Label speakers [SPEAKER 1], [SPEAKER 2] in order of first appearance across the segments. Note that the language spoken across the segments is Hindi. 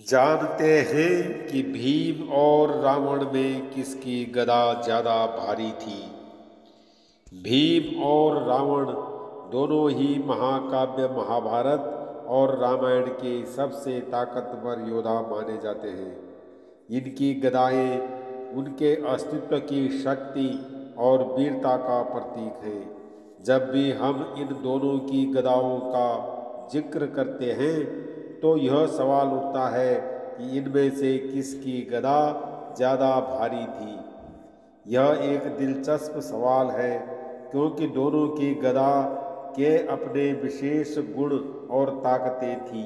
[SPEAKER 1] जानते हैं कि भीम और रावण में किसकी गदा ज्यादा भारी थी। भीम और रावण दोनों ही महाकाव्य महाभारत और रामायण के सबसे ताकतवर योद्धा माने जाते हैं। इनकी गदाएं उनके अस्तित्व की शक्ति और वीरता का प्रतीक है। जब भी हम इन दोनों की गदाओं का जिक्र करते हैं तो यह सवाल उठता है कि इनमें से किसकी गदा ज़्यादा भारी थी। यह एक दिलचस्प सवाल है क्योंकि दोनों की गदा के अपने विशेष गुण और ताकतें थीं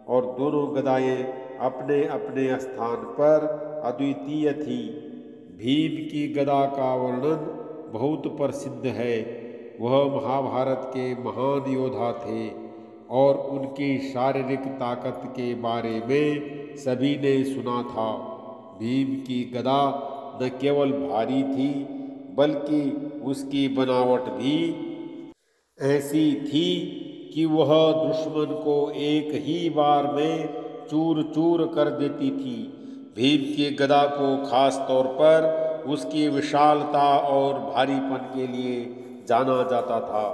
[SPEAKER 1] और दोनों गदाएं अपने अपने स्थान पर अद्वितीय थीं। भीम की गदा का वर्णन बहुत प्रसिद्ध है। वह महाभारत के महान योद्धा थे और उनकी शारीरिक ताकत के बारे में सभी ने सुना था। भीम की गदा न केवल भारी थी बल्कि उसकी बनावट भी ऐसी थी कि वह दुश्मन को एक ही बार में चूर चूर कर देती थी। भीम की गदा को खास तौर पर उसकी विशालता और भारीपन के लिए जाना जाता था।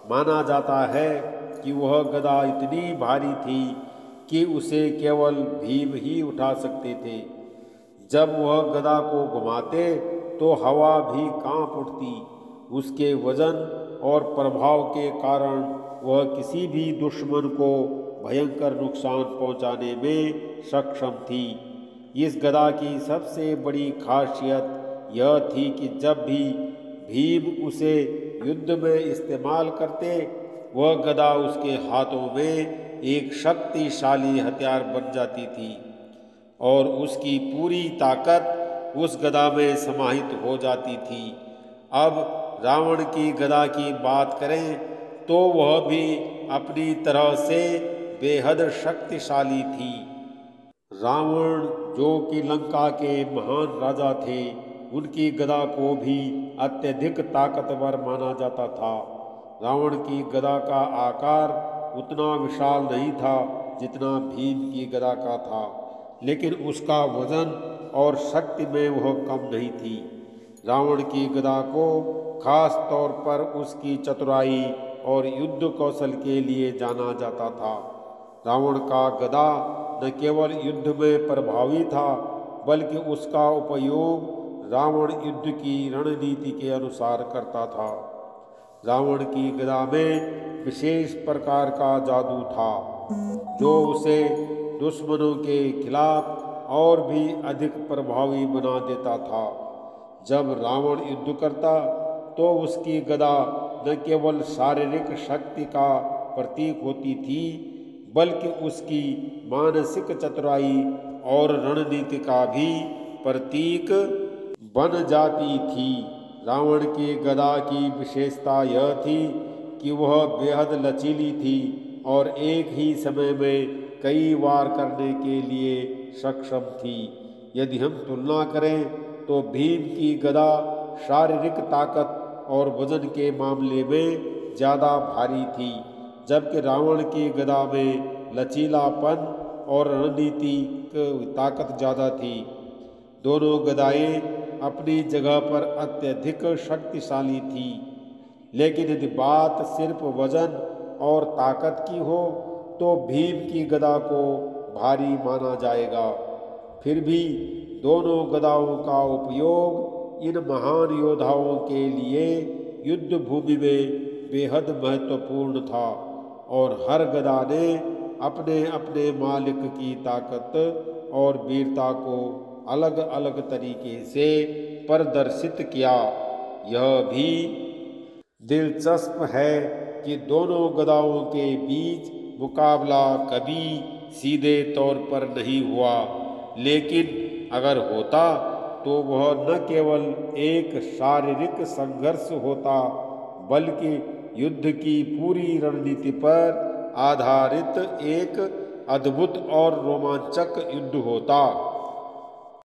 [SPEAKER 1] माना जाता है कि वह गदा इतनी भारी थी कि उसे केवल भीम ही उठा सकते थे। जब वह गदा को घुमाते तो हवा भी कांप उठती। उसके वजन और प्रभाव के कारण वह किसी भी दुश्मन को भयंकर नुकसान पहुंचाने में सक्षम थी। इस गदा की सबसे बड़ी खासियत यह थी कि जब भी भीम उसे युद्ध में इस्तेमाल करते वह गदा उसके हाथों में एक शक्तिशाली हथियार बन जाती थी और उसकी पूरी ताकत उस गदा में समाहित हो जाती थी। अब रावण की गदा की बात करें तो वह भी अपनी तरह से बेहद शक्तिशाली थी। रावण जो कि लंका के महान राजा थे, उनकी गदा को भी अत्यधिक ताकतवर माना जाता था। रावण की गदा का आकार उतना विशाल नहीं था जितना भीम की गदा का था, लेकिन उसका वजन और शक्ति में वह कम नहीं थी। रावण की गदा को खास तौर पर उसकी चतुराई और युद्ध कौशल के लिए जाना जाता था। रावण का गदा न केवल युद्ध में प्रभावी था बल्कि उसका उपयोग रावण युद्ध की रणनीति के अनुसार करता था। रावण की गदा में विशेष प्रकार का जादू था जो उसे दुश्मनों के खिलाफ और भी अधिक प्रभावी बना देता था। जब रावण युद्ध करता तो उसकी गदा न केवल शारीरिक शक्ति का प्रतीक होती थी बल्कि उसकी मानसिक चतुराई और रणनीति का भी प्रतीक बन जाती थी। रावण की गदा की विशेषता यह थी कि वह बेहद लचीली थी और एक ही समय में कई वार करने के लिए सक्षम थी। यदि हम तुलना करें तो भीम की गदा शारीरिक ताकत और वजन के मामले में ज़्यादा भारी थी, जबकि रावण की गदा में लचीलापन और रणनीतिक ताकत ज़्यादा थी। दोनों गदाएं अपनी जगह पर अत्यधिक शक्तिशाली थी, लेकिन यदि बात सिर्फ वजन और ताकत की हो तो भीम की गदा को भारी माना जाएगा। फिर भी दोनों गदाओं का उपयोग इन महान योद्धाओं के लिए युद्ध भूमि में बेहद महत्वपूर्ण था और हर गदा ने अपने अपने मालिक की ताकत और वीरता को अलग अलग तरीके से प्रदर्शित किया। यह भी दिलचस्प है कि दोनों गदाओं के बीच मुकाबला कभी सीधे तौर पर नहीं हुआ, लेकिन अगर होता तो वह न केवल एक शारीरिक संघर्ष होता बल्कि युद्ध की पूरी रणनीति पर आधारित एक अद्भुत और रोमांचक युद्ध होता।